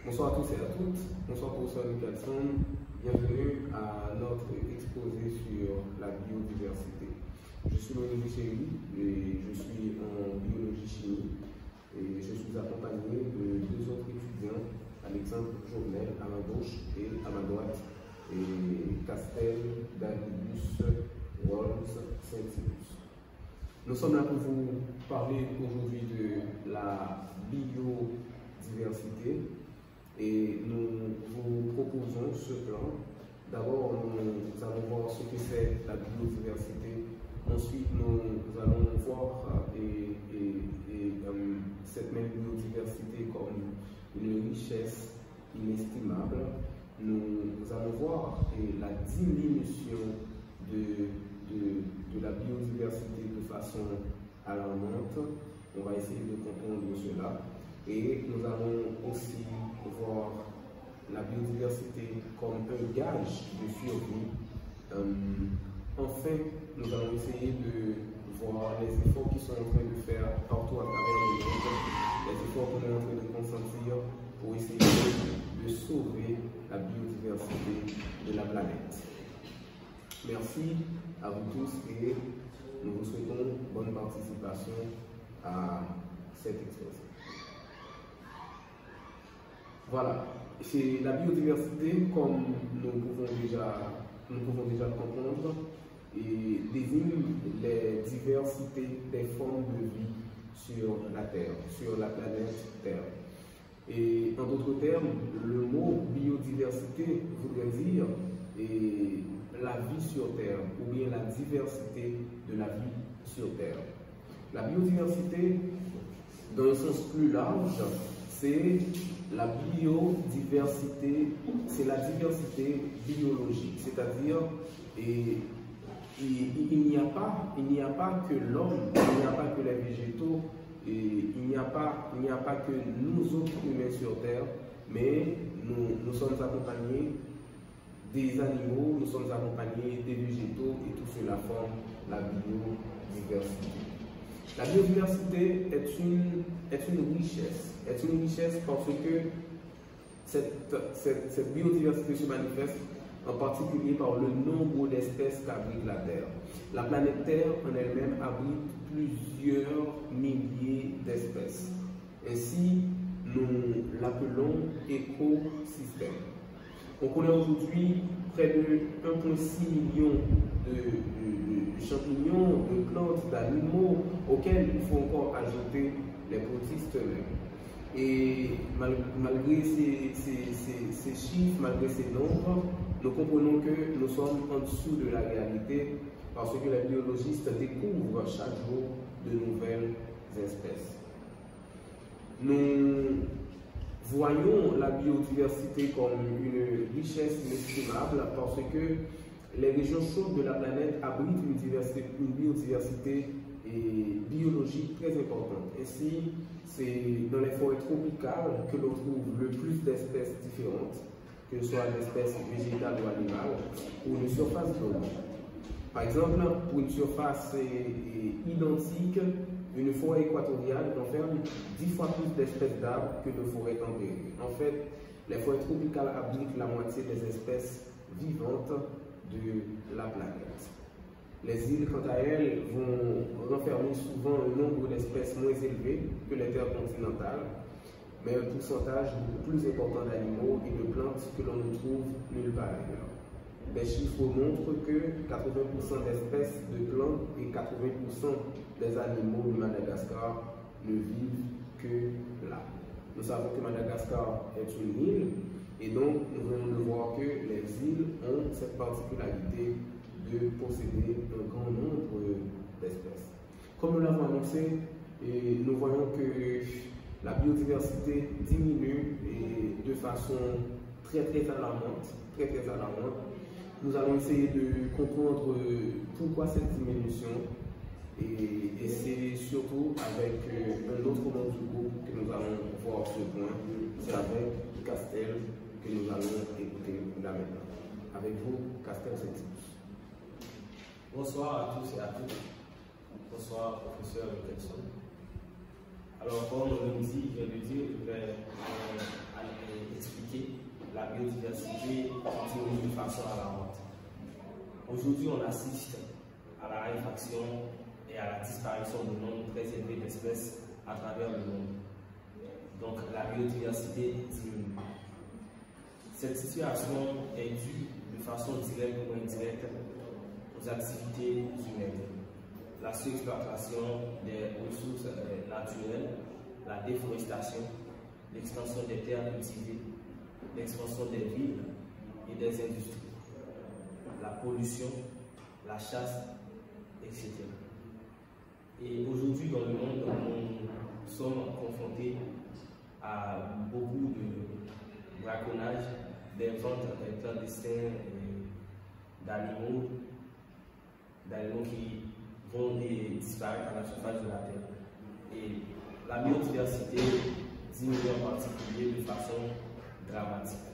Bonsoir à tous et à toutes. Bonsoir professeur Nicholson. Bienvenue à notre exposé sur la biodiversité. Je suis Loïc Chéry et je suis en biologie chimie et je suis accompagné de deux autres étudiants, Alexandre Journel à ma gauche et à ma droite, et Castel, Dalibus, Walls, Saint-Silus. Nous sommes là pour vous parler aujourd'hui de la biodiversité et nous vous proposons ce plan. D'abord, nous allons voir ce que c'est la biodiversité. Ensuite, nous allons voir cette même biodiversité comme une richesse inestimable. Nous allons voir la diminution de la biodiversité de façon alarmante. On va essayer de comprendre cela. Et nous allons aussi voir la biodiversité comme un gage de survie. Enfin, nous allons essayer de voir les efforts qui sont en train de faire partout à travers le monde, les efforts qu'on est en train de consentir pour essayer de sauver la biodiversité de la planète. Merci à vous tous et nous vous souhaitons bonne participation à cette exposé. Voilà, c'est la biodiversité, comme nous pouvons déjà le comprendre, et désigne les diversités des formes de vie sur la Terre, sur la planète Terre. Et en d'autres termes, le mot biodiversité voudrait dire la vie sur Terre, ou bien la diversité de la vie sur Terre. La biodiversité, dans un sens plus large, c'est la biodiversité, c'est la diversité biologique, c'est-à-dire il n'y a pas que l'homme, il n'y a pas que les végétaux, il n'y a pas que nous autres humains sur Terre, mais nous sommes accompagnés des animaux, nous sommes accompagnés des végétaux et tout cela forme la biodiversité. La biodiversité est une richesse parce que cette biodiversité se manifeste en particulier par le nombre d'espèces qu'abrite la Terre. La planète Terre en elle-même abrite plusieurs milliers d'espèces. Ainsi, nous l'appelons écosystème. On connaît aujourd'hui près de 1,6 million de champignons, de plantes, d'animaux auxquels il faut encore ajouter les protistes eux-mêmes. Et malgré ces chiffres, malgré ces nombres, nous comprenons que nous sommes en dessous de la réalité parce que les biologistes découvrent chaque jour de nouvelles espèces. Nous voyons la biodiversité comme une richesse inestimable parce que les régions chaudes de la planète abritent une biodiversité biologique très importante. Ainsi, c'est dans les forêts tropicales que l'on trouve le plus d'espèces différentes, que ce soit d'espèces végétales ou animales, ou une surface d'eau. Par exemple, pour une surface identique, une forêt équatoriale renferme 10 fois plus d'espèces d'arbres que de forêts tempérées. En fait, les forêts tropicales abritent la moitié des espèces vivantes de la planète. Les îles, quant à elles, vont renfermer souvent un nombre d'espèces moins élevé que les terres continentales, mais un pourcentage beaucoup plus important d'animaux et de plantes que l'on ne trouve nulle part ailleurs. Les chiffres montrent que 80% d'espèces de plantes et 80% des animaux de Madagascar ne vivent que là. Nous savons que Madagascar est une île et donc nous venons de voir que les îles ont cette particularité de posséder un grand nombre d'espèces. Comme nous l'avons annoncé, nous voyons que la biodiversité diminue de façon très alarmante. Nous allons essayer de comprendre pourquoi cette diminution et c'est surtout avec un autre membre du groupe que nous allons voir ce point. C'est avec Castel que nous allons écouter là maintenant. Avec vous, Castel Saint-Silus. Bonsoir à tous et à toutes. Bonsoir, professeur Nicholson. Alors, comme Lindsay vient de dire, je vais biodiversité diminue de façon alarmante. Aujourd'hui, on assiste à la raréfaction et à la disparition de nombre très élevé d'espèces à travers le monde. Donc la biodiversité diminue. Cette situation est due de façon directe ou indirecte aux activités humaines. La surexploitation des ressources naturelles, la déforestation, l'extension des terres cultivées, l'expansion des villes et des industries, la pollution, la chasse, etc. Et aujourd'hui, dans le monde, nous sommes confrontés à beaucoup de braconnage, des ventes clandestines d'animaux qui vont disparaître à la surface de la Terre. Et la biodiversité diminue en particulier de façon dramatique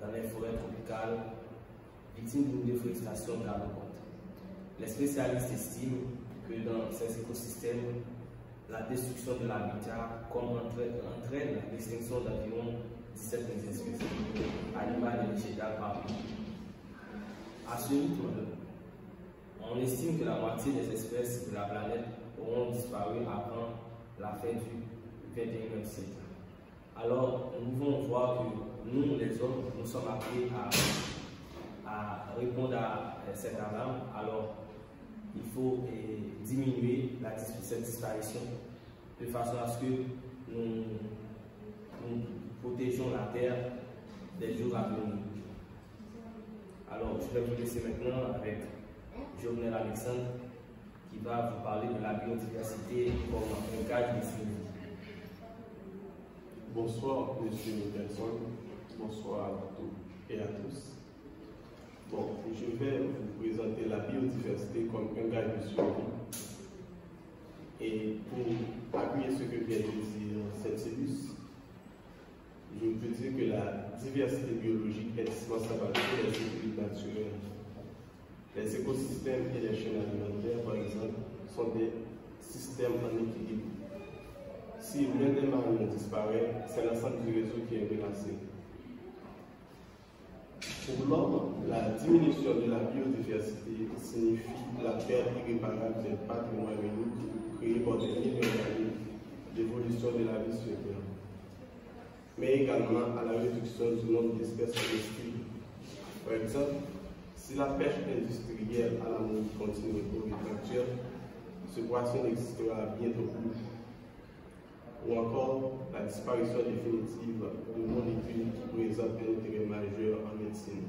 dans les forêts tropicales, victimes d'une déforestation galopante. Les spécialistes estiment que dans ces écosystèmes, la destruction de l'habitat entraîne l'extinction d'environ 17 000 espèces animales et végétales par an. À ce rythme, on estime que la moitié des espèces de la planète auront disparu avant la fin du XXIe siècle. Alors, nous pouvons voir que nous, les hommes, nous sommes appelés à répondre à cette alarme. Alors, il faut diminuer cette disparition de façon à ce que nous protégeons la Terre des jours à venir. Alors, je vais vous laisser maintenant avec Jovenel Alexandre qui va vous parler de la biodiversité comme un cadre de suivi. Bonsoir, monsieur Nicholson. Bonsoir à toutes et à tous. Bon, je vais vous présenter la biodiversité comme un gage de survie. Et pour appuyer ce que vient de dire Saint-Célus, je peux dire que la diversité biologique est indispensable à tous les équilibres naturels. Les écosystèmes et les chaînes alimentaires, par exemple, sont des systèmes en équilibre. Si l'un des maillons disparaît, c'est l'ensemble du réseau qui est menacé. Pour l'homme, la diminution de la biodiversité signifie la perte irréparable des patrimoines uniques créés par des millions d'années d'évolution de la vie sur Terre, mais également à la réduction du nombre d'espèces comestibles. Par exemple, si la pêche industrielle à la mode continue au rythme actuel, ce poisson n'existera bientôt plus. Ou encore la disparition définitive de molécules qui présentent un intérêt majeur en médecine.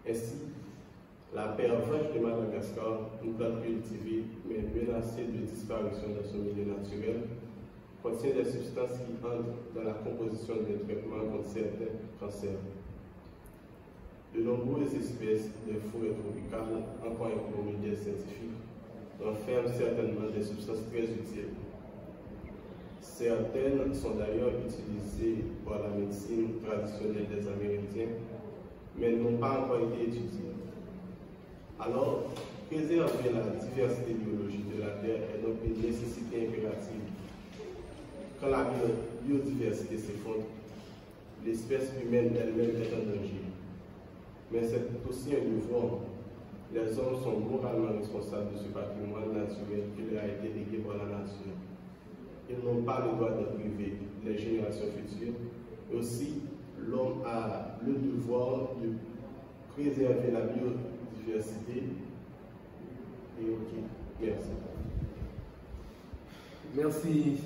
Ainsi, la pervenche de Madagascar, une plante cultivée mais menacée de disparition dans son milieu naturel, contient des substances qui entrent dans la composition des traitements contre certains cancers. De nombreuses espèces des forêts tropicales, encore incluses des scientifiques, renferment certainement des substances très utiles. Certaines sont d'ailleurs utilisées par la médecine traditionnelle des Amérindiens, mais n'ont pas encore été étudiées. Alors, préserver la diversité biologique de la Terre est donc une nécessité impérative. Quand la biodiversité s'effondre, l'espèce humaine elle-même est en danger. Mais c'est aussi un devoir. Les hommes sont moralement responsables de ce patrimoine naturel qui leur a été légué par la nature. Ils n'ont pas le droit de priver les générations futures. Et aussi, l'homme a le devoir de préserver la biodiversité. Et ok, merci. Merci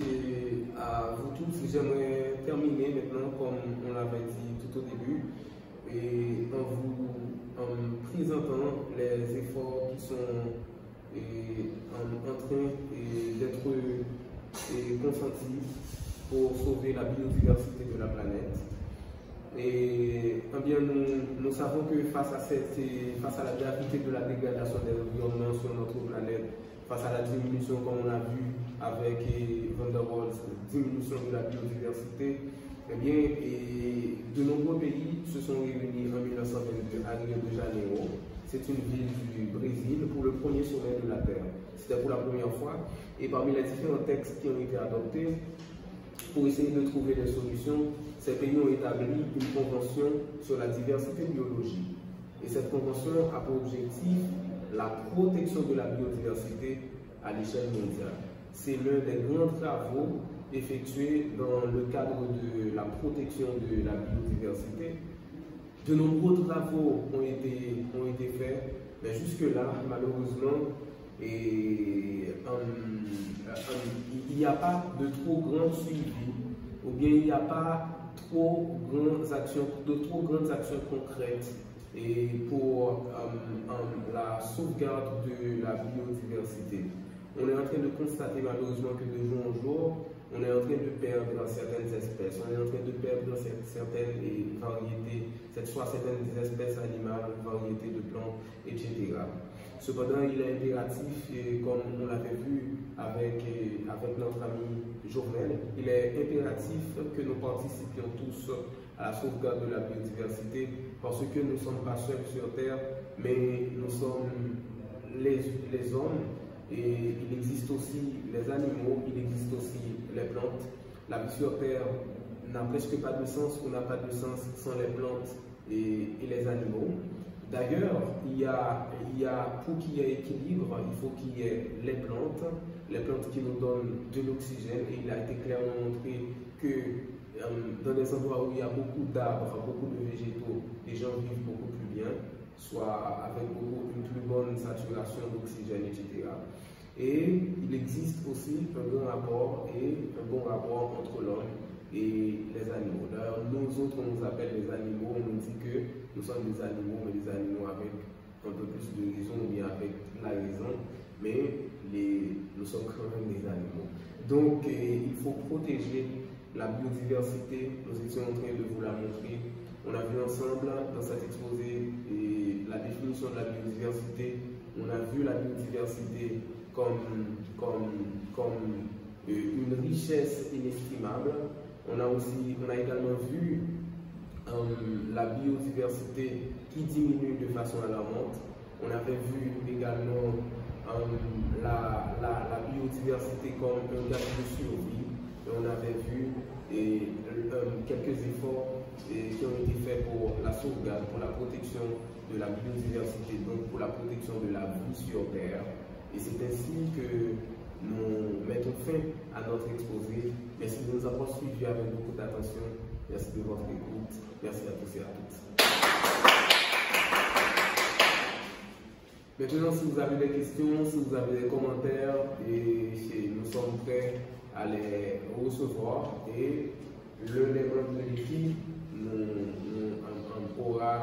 à vous tous. J'aimerais terminer maintenant, comme on l'avait dit tout au début, et en présentant les efforts qui sont en train d'être consentis pour sauver la biodiversité de la planète. Et bien, nous savons que face à la gravité de la dégradation des environnements sur notre planète, face à la diminution, comme on a vu avec Van der Waals, diminution de la biodiversité, eh bien, de nombreux pays se sont réunis en 1922 à Rio de Janeiro. C'est une ville du Brésil pour le premier sommet de la Terre. C'était pour la première fois. Et parmi les différents textes qui ont été adoptés, pour essayer de trouver des solutions, ces pays ont établi une convention sur la diversité biologique. Et cette convention a pour objectif la protection de la biodiversité à l'échelle mondiale. C'est l'un des grands travaux effectués dans le cadre de la protection de la biodiversité. De nombreux travaux ont été faits, mais jusque-là, malheureusement, il n'y a pas de trop grand suivi, ou bien il n'y a pas de trop grandes actions concrètes et pour la sauvegarde de la biodiversité. On est en train de constater malheureusement que de jour en jour, on est en train de perdre certaines espèces, on est en train de perdre certaines variétés, soit certaines espèces animales, variétés de plantes, etc. Cependant, il est impératif, comme on l'avait vu avec notre ami Journel, il est impératif que nous participions tous à la sauvegarde de la biodiversité parce que nous ne sommes pas seuls sur Terre, mais nous sommes les hommes. Et il existe aussi les animaux, il existe aussi les plantes. La vie sur Terre n'a presque pas de sens ou n'a pas de sens sans les plantes et les animaux. D'ailleurs, pour qu'il y ait équilibre, il faut qu'il y ait les plantes qui nous donnent de l'oxygène. Et il a été clairement montré que dans des endroits où il y a beaucoup d'arbres, beaucoup de végétaux, les gens vivent beaucoup plus bien, soit avec une plus bonne saturation d'oxygène, etc. Et il existe aussi un bon rapport entre l'homme et les animaux. D'ailleurs, nous autres, on nous appelle les animaux, on nous dit que nous sommes des animaux, mais des animaux avec un peu plus de raison, ou bien avec la raison, mais nous sommes quand même des animaux. Donc, il faut protéger la biodiversité. Nous étions en train de vous la montrer. On a vu ensemble dans cet exposé la définition de la biodiversité. On a vu la biodiversité comme une richesse inestimable. On a également vu la biodiversité qui diminue de façon alarmante. On avait vu également la biodiversité comme un gage de survie. Et on avait vu quelques efforts qui ont été faits pour la sauvegarde, pour la protection de la biodiversité, donc pour la protection de la vie sur Terre. Et c'est ainsi que nous mettons fin à notre exposé. Merci de nous avoir suivis avec beaucoup d'attention. Merci de votre écoute. Merci à tous et à toutes. Maintenant, si vous avez des questions, si vous avez des commentaires, nous sommes prêts à les recevoir et les membres de l'équipe aura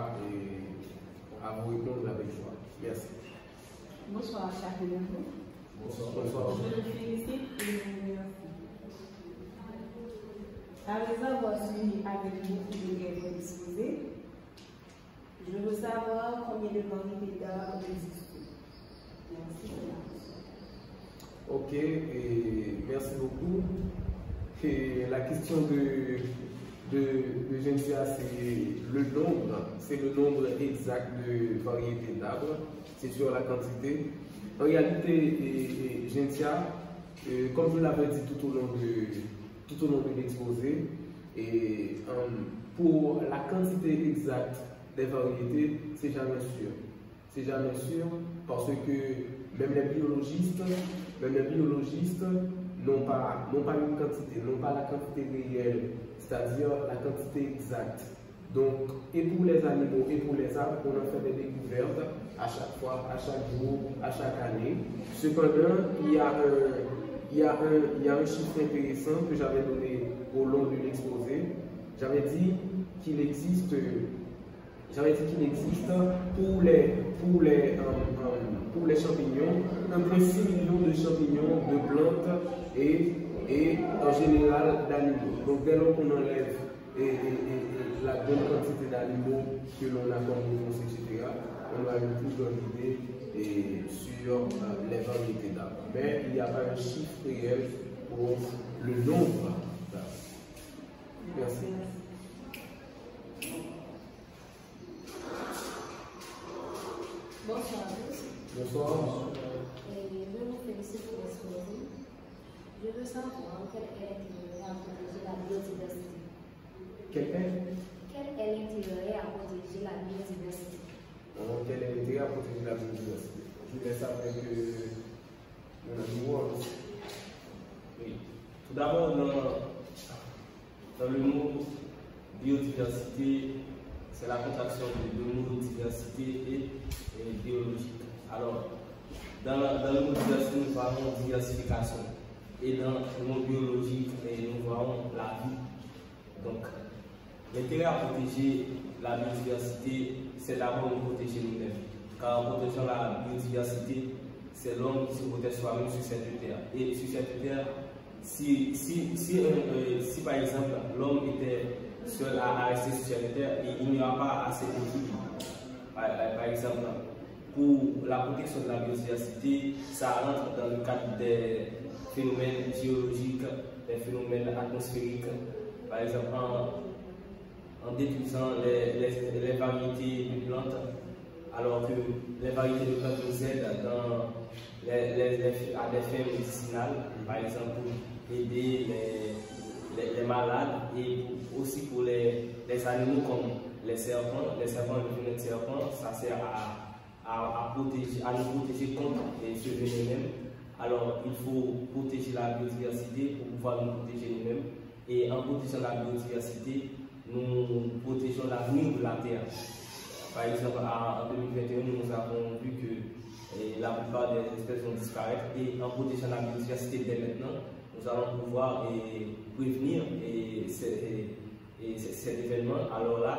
à vous répondre avec joie. Merci. Bonsoir, chers collègues. Bonsoir. Je vous félicite et je vous remercie. Après avoir suivi avec beaucoup de guerres disposées, je veux savoir combien de variétés d'arbres existent. Merci pour la question. Ok, merci beaucoup. Et la question de Gencia, c'est le nombre exact de variétés d'arbres, c'est sur la quantité. En réalité, Gencia, comme je l'avais dit tout au long de l'exposé, pour la quantité exacte des variétés, c'est jamais sûr. C'est jamais sûr parce que même les biologistes n'ont pas une quantité, n'ont pas la quantité réelle, c'est-à-dire la quantité exacte. Donc, et pour les animaux et pour les arbres, on a fait des découvertes à chaque fois, à chaque jour, à chaque année. Cependant, il y a un chiffre intéressant que j'avais donné au long de l'exposé. J'avais dit qu'il existe pour les champignons, 1,6 million de champignons, de plantes et en général d'animaux. Donc dès lors qu'on enlève la bonne quantité d'animaux que l'on a comme réponse, etc., on a une plus bonne idée sur les variétés d'arbres. Mais il n'y a pas un chiffre réel pour le nombre d'arbres. Merci. Bonsoir à tous. Bonsoir. Je vous félicite pour l'exposé. Je veux savoir quel est l'intérêt à protéger la biodiversité. Quel est l'intérêt à protéger la biodiversité? Quel est l'intérêt à protéger la biodiversité? Je laisse avec mon ami Wallace. Oui. Tout d'abord, dans le mot biodiversité, c'est la contraction de deux mots, diversité et biologique. Alors, dans le mot diversité, nous parlons de diversification. Et dans le mot biologique, nous voyons la vie. Donc, l'intérêt à protéger la biodiversité, c'est d'abord de protéger nous-mêmes. Car en protégeant la biodiversité, c'est l'homme qui se protège soi-même sur cette terre. Et sur cette terre, si par exemple l'homme était seul à rester sur cette terre, il n'y aura pas assez d'équilibre. Par exemple, pour la protection de la biodiversité, ça rentre dans le cadre des phénomènes géologiques, des phénomènes atmosphériques. Par exemple, en détruisant les variétés de plantes, alors que les variétés de plantes nous aident à des fins médicinales, par exemple pour aider les malades et aussi pour les animaux comme les serpents. Les serpents, le venin de serpent, ça sert à nous protéger contre ce venin même. Alors il faut protéger la biodiversité pour pouvoir nous protéger nous-mêmes. Et en protégeant la biodiversité, nous protégeons l'avenir de la Terre. Par exemple, en 2021, nous avons vu que la plupart des espèces vont disparaître et en protégeant la biodiversité dès maintenant, nous allons pouvoir prévenir cet événement. Alors là,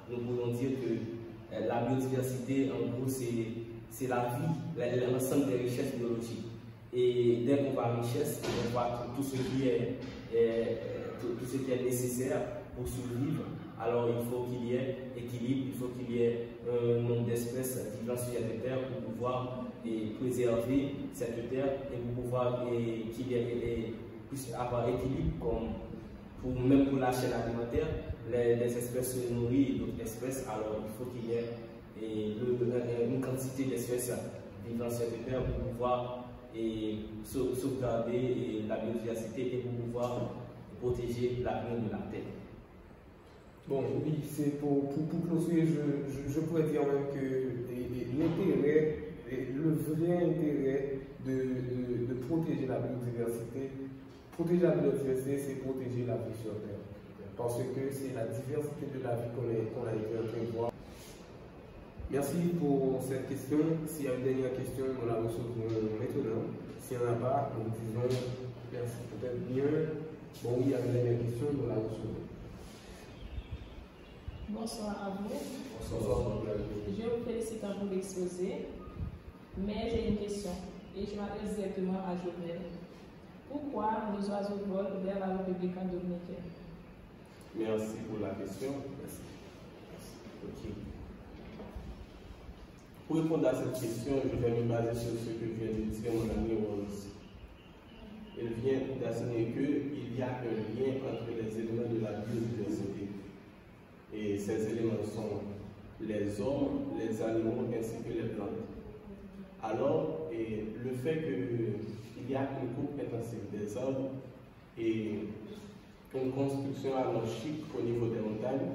nous pouvons dire que la biodiversité, en gros, c'est la vie, l'ensemble des richesses biologiques. Et dès qu'on voit richesse, on voit tout ce qui est nécessaire pour survivre. Alors il faut qu'il y ait équilibre, il faut qu'il y ait un nombre d'espèces vivant sur cette terre pour pouvoir préserver cette terre et pour pouvoir qu'il y ait avoir équilibre même pour la chaîne alimentaire. Les espèces se nourrissent d'autres espèces, alors il faut qu'il y ait une quantité d'espèces vivant sur cette terre pour pouvoir sauvegarder la biodiversité et pour pouvoir protéger l'avenir de la terre. Bon, oui, c'est pour clôturer, je pourrais dire même que l'intérêt, le vrai intérêt de protéger la biodiversité, c'est protéger la vie sur Terre. Parce que c'est la diversité de la vie qu'on a été en train de voir. Merci pour cette question. S'il y a une dernière question, nous la recevrons maintenant. S'il n'y en a pas, nous disons merci peut-être bien. Bon, oui, il y a une dernière question, nous la recevrons. Bonsoir à vous. Bonsoir. Je vous félicite pour l'exposé, mais j'ai une question et je m'adresse directement à Jovenel. Pourquoi les oiseaux volent vers la République dominicaine? Merci pour la question. Merci. Ok. Pour répondre à cette question, je vais me baser sur ce que vient de dire mon ami Rose. Il vient d'assurer qu'il y a un lien entre les éléments de la biodiversité. Et ces éléments sont les hommes, les animaux ainsi que les plantes. Alors, le fait qu'il y a une coupe intensive des arbres et une construction anarchique au niveau des montagnes,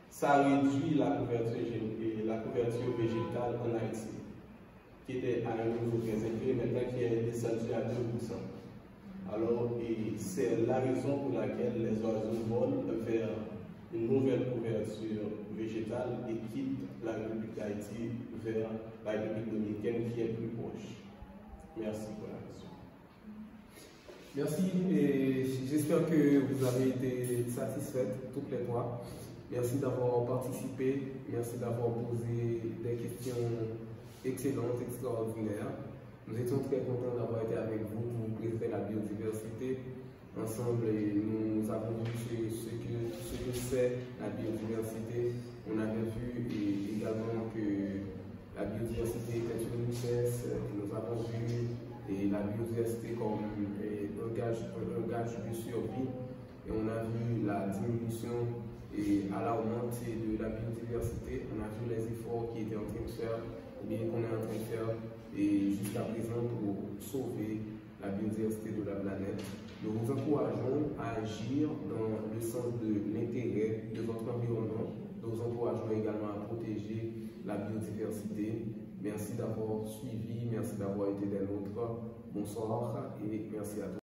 ça réduit la couverture végétale en Haïti, qui était à un niveau très élevé, maintenant qui est descendu à 2%. Alors, c'est la raison pour laquelle les oiseaux volent vers une nouvelle couverture végétale et quittent la République d'Haïti vers la République dominicaine qui est plus proche. Merci pour la question. Merci et j'espère que vous avez été satisfaites toutes les trois. Merci d'avoir participé, merci d'avoir posé des questions excellentes, extraordinaires. Nous étions très contents d'avoir été avec vous pour préserver la biodiversité. Ensemble, et nous avons vu ce que c'est la biodiversité. On avait vu également que la biodiversité est une richesse. Nous avons vu la biodiversité comme un gage de survie. Et on a vu la diminution alarmante de la biodiversité. On a vu les efforts qui étaient en train de faire, ou bien qu'on est en train de faire jusqu'à présent pour sauver la biodiversité de la planète. Nous vous encourageons à agir dans le sens de l'intérêt de votre environnement. Nous vous encourageons également à protéger la biodiversité. Merci d'avoir suivi, merci d'avoir été des nôtres. Bonsoir et merci à tous.